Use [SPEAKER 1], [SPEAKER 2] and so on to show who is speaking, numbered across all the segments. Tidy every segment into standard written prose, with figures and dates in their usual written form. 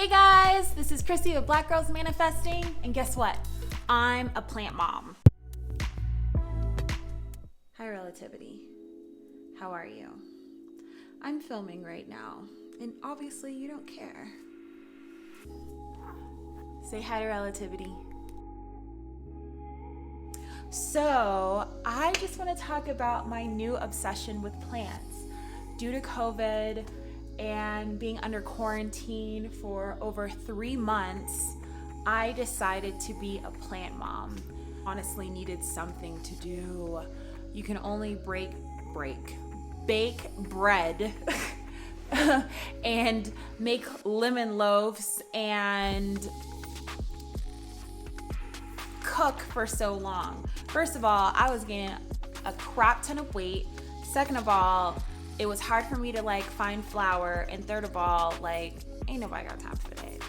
[SPEAKER 1] Hey guys, this is Krisi with Black Girls Manifesting, and guess what? I'm a plant mom. Hi Relativity, how are you? I'm filming right now, and obviously you don't care. Say hi to Relativity. So, I just want to talk about my new obsession with plants. Due to COVID and being under quarantine for over 3 months, I decided to be a plant mom. Honestly needed something to do. You can only bake bread and make lemon loaves and cook for so long. First of all, I was gaining a crap ton of weight. Second of all, it was hard for me to find flour. And third of all, ain't nobody got time for that.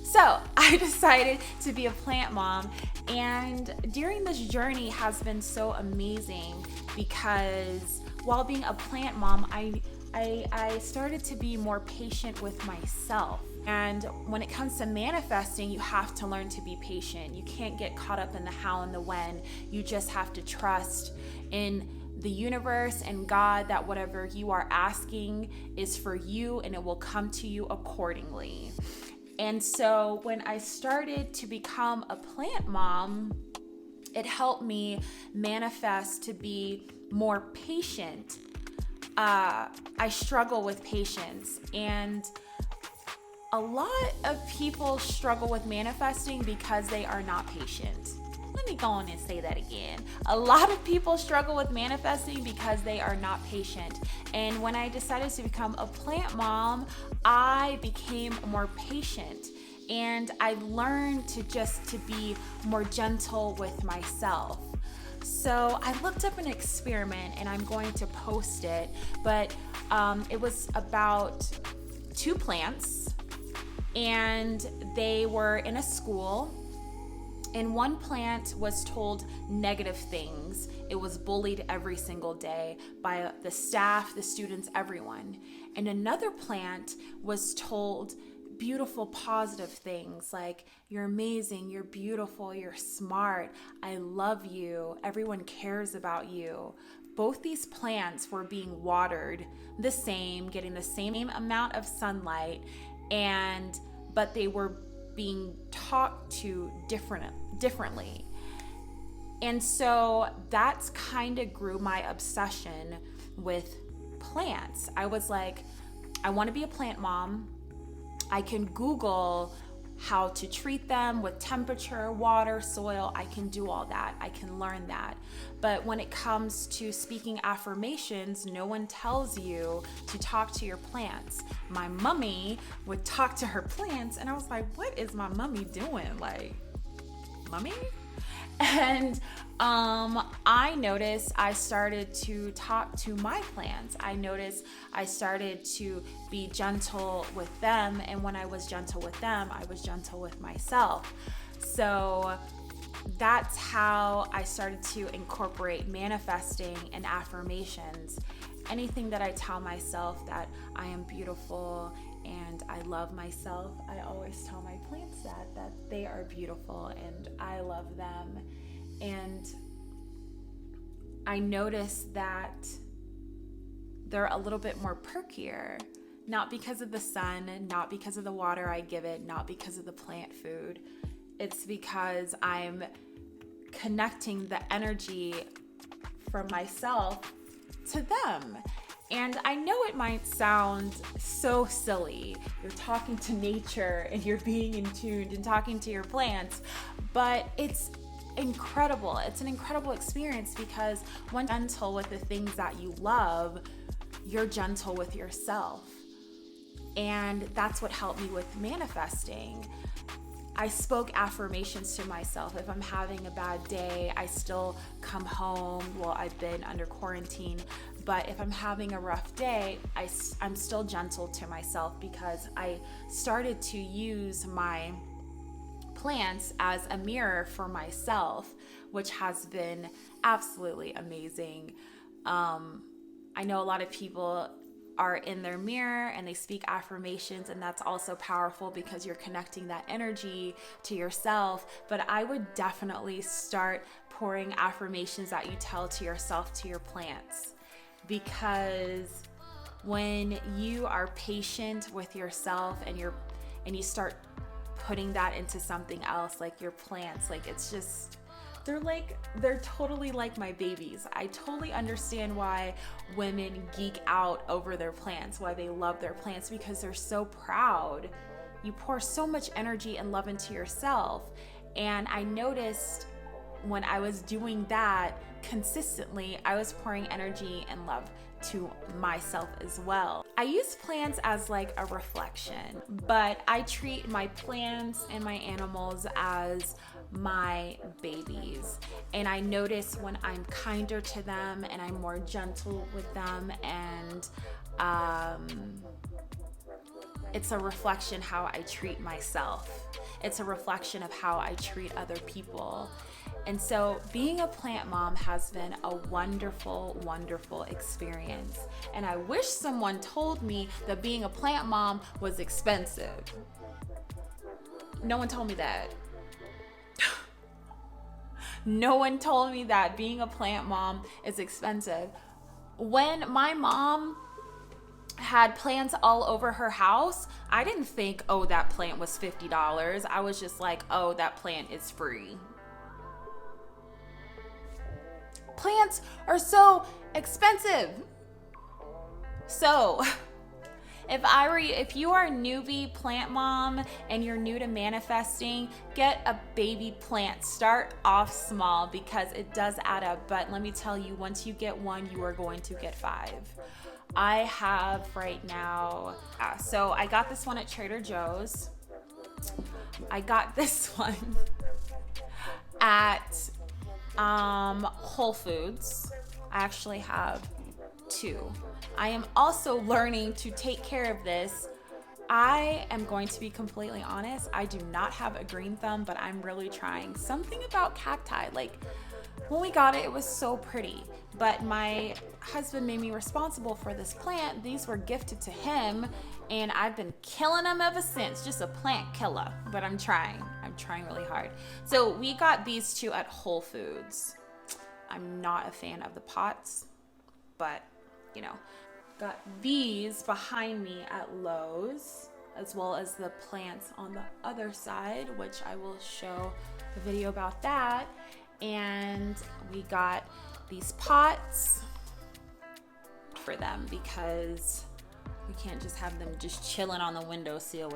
[SPEAKER 1] So I decided to be a plant mom, and during this journey has been so amazing because while being a plant mom, I started to be more patient with myself. And when it comes to manifesting, you have to learn to be patient. You can't get caught up in the how and the when. You just have to trust in the universe and God that whatever you are asking is for you and it will come to you accordingly. And so when I started to become a plant mom, it helped me manifest to be more patient. I struggle with patience, and a lot of people struggle with manifesting because they are not patient. Let me go on and say that again. A lot of people struggle with manifesting because they are not patient. And when I decided to become a plant mom, I became more patient. And I learned to be more gentle with myself. So I looked up an experiment, and I'm going to post it, but it was about 2 plants, and they were in a school, and one plant was told negative things. It was bullied every single day by the staff, the students, everyone. And another plant was told beautiful, positive things like, you're amazing, you're beautiful, you're smart, I love you, everyone cares about you. Both these plants were being watered the same, getting the same amount of sunlight, but they were being talked to differently. And so that's kind of grew my obsession with plants. I was like, I want to be a plant mom. I can Google how to treat them with temperature, water, soil. I can do all that. I can learn that. But when it comes to speaking affirmations, no one tells you to talk to your plants. My mummy would talk to her plants, and I was like, what is my mummy doing? Mummy? And I noticed I started to talk to my plants. I noticed I started to be gentle with them. And when I was gentle with them, I was gentle with myself. So that's how I started to incorporate manifesting and affirmations. Anything that I tell myself that I am beautiful and I love myself, I always tell my plants that they are beautiful and I love them. And I noticed that they're a little bit more perkier, not because of the sun, not because of the water I give it, not because of the plant food. It's because I'm connecting the energy from myself to them. And I know it might sound so silly. You're talking to nature and you're being in tune and talking to your plants, but it's incredible. It's an incredible experience because when you're gentle with the things that you love, you're gentle with yourself. And that's what helped me with manifesting. I spoke affirmations to myself. If I'm having a bad day, I still come home. Well, I've been under quarantine, but if I'm having a rough day, I'm still gentle to myself because I started to use my plants as a mirror for myself, which has been absolutely amazing. I know a lot of people are in their mirror and they speak affirmations, and that's also powerful because you're connecting that energy to yourself. But I would definitely start pouring affirmations that you tell to yourself to your plants, because when you are patient with yourself and you start putting that into something else, like your plants, like it's just, they're totally like my babies. I totally understand why women geek out over their plants, why they love their plants, because they're so proud. You pour so much energy and love into yourself. And I noticed when I was doing that consistently, I was pouring energy and love to myself as well. I use plants as like a reflection, but I treat my plants and my animals as my babies. And I notice when I'm kinder to them and I'm more gentle with them, and it's a reflection how I treat myself. It's a reflection of how I treat other people. And so being a plant mom has been a wonderful, wonderful experience. And I wish someone told me that being a plant mom was expensive. No one told me that. No one told me that being a plant mom is expensive. When my mom had plants all over her house, I didn't think, oh, that plant was $50. I was just like, oh, that plant is free. Plants are so expensive. So if you are a newbie plant mom and you're new to manifesting, get a baby plant. Start off small because it does add up. But let me tell you, once you get one, you are going to get 5. I have right now, so I got this one at Trader Joe's. I got this one at Whole Foods. I actually have 2. I am also learning to take care of this. I am going to be completely honest. I do not have a green thumb, but I'm really trying. Something about cacti, like when we got it, it was so pretty. But my husband made me responsible for this plant. These were gifted to him, and I've been killing them ever since. Just a plant killer, but I'm trying. I'm trying really hard. So we got these 2 at Whole Foods. I'm not a fan of the pots, but you know. Got these behind me at Lowe's, as well as the plants on the other side, which I will show a video about that. And we got these pots for them because we can't just have them just chilling on the windowsill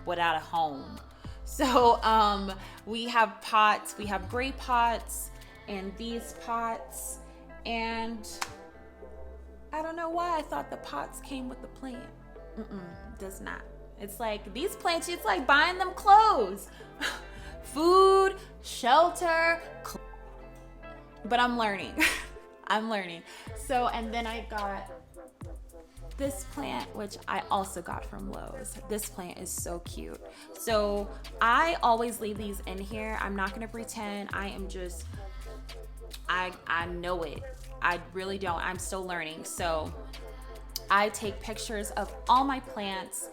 [SPEAKER 1] without a home. So we have pots, we have gray pots and these pots, and I don't know why I thought the pots came with the plant. Does not. It's like these plants, it's like buying them clothes. Food, shelter, but I'm learning. I'm learning. So, and then I got this plant, which I also got from Lowe's. This plant is so cute. So I always leave these in here. I'm not gonna pretend. I know it. I really don't. I'm still learning. So I take pictures of all my plants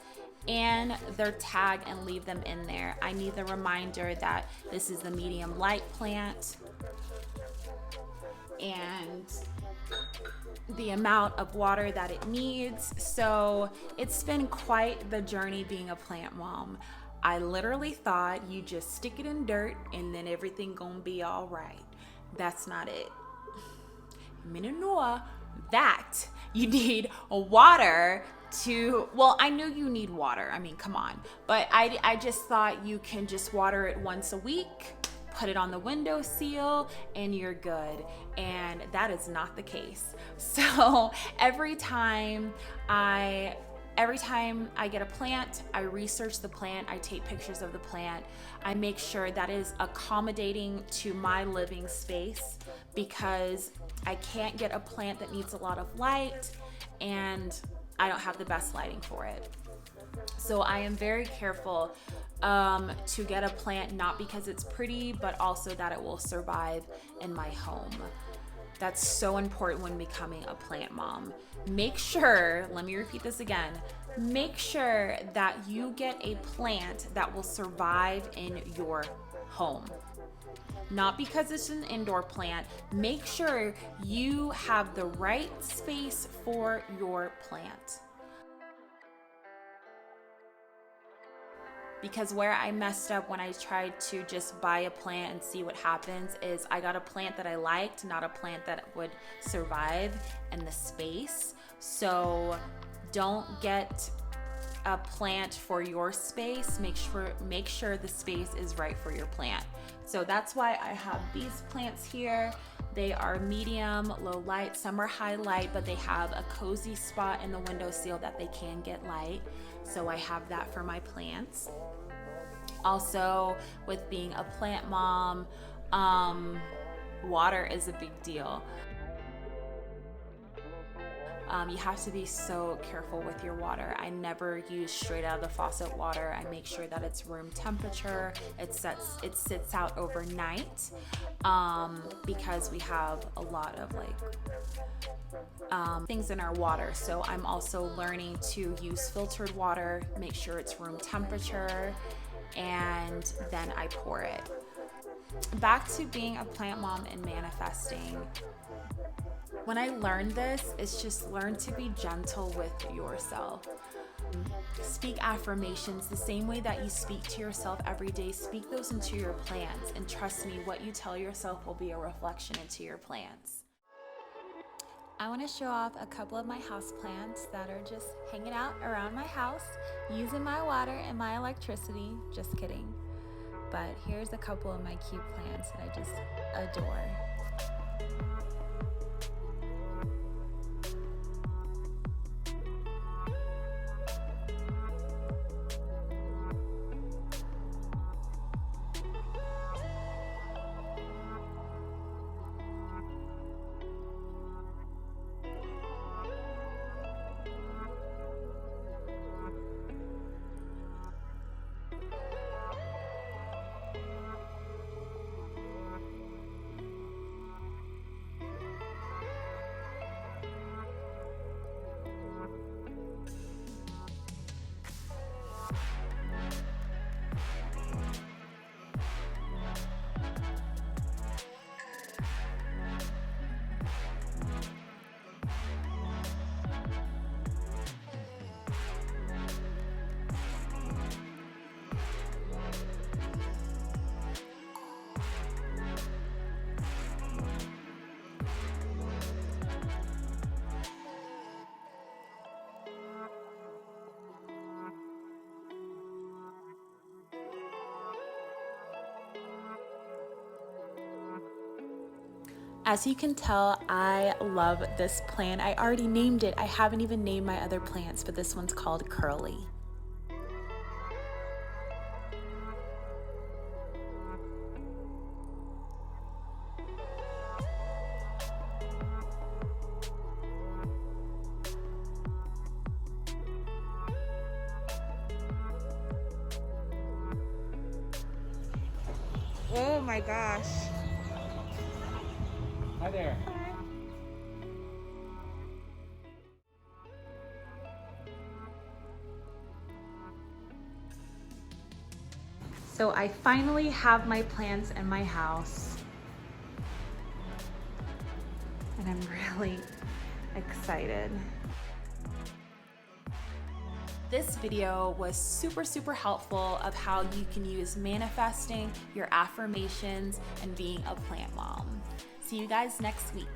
[SPEAKER 1] and their tag and leave them in there. I need the reminder that this is the medium light plant and the amount of water that it needs. So it's been quite the journey being a plant mom. I literally thought you just stick it in dirt and then everything gonna be all right. That's not it. Minanoa, that you need water to, well, I knew you need water. I mean, come on. But I just thought you can just water it once a week, put it on the windowsill, and you're good. And that is not the case. So every time I get a plant, I research the plant, I take pictures of the plant, I make sure that is accommodating to my living space, because I can't get a plant that needs a lot of light and I don't have the best lighting for it. So I am very careful to get a plant, not because it's pretty, but also that it will survive in my home. that's so important when becoming a plant mom. Make sure, let me repeat this again, make sure that you get a plant that will survive in your home. Not because it's an indoor plant. Make sure you have the right space for your plant. Because where I messed up when I tried to just buy a plant and see what happens is I got a plant that I liked, not a plant that would survive in the space. So don't get a plant for your space. Make sure the space is right for your plant. So that's why I have these plants here. They are medium, low light, some are high light, but they have a cozy spot in the windowsill that they can get light. So I have that for my plants. Also, with being a plant mom, water is a big deal. You have to be so careful with your water. I never use straight out of the faucet water. I make sure that it's room temperature. It sits out overnight because we have a lot of things in our water. So I'm also learning to use filtered water, make sure it's room temperature, and then I pour it. Back to being a plant mom and manifesting. When I learned this, it's just learn to be gentle with yourself. Speak affirmations the same way that you speak to yourself every day. Speak those into your plans, and trust me, what you tell yourself will be a reflection into your plans. I want to show off a couple of my houseplants that are just hanging out around my house, using my water and my electricity. Just kidding. But here's a couple of my cute plants that I just adore. As you can tell, I love this plant. I already named it. I haven't even named my other plants, but this one's called Curly.
[SPEAKER 2] Oh my gosh.
[SPEAKER 3] Hi there.
[SPEAKER 1] So I finally have my plants in my house. And I'm really excited. This video was super helpful of how you can use manifesting, your affirmations, and being a plant mom. See you guys next week.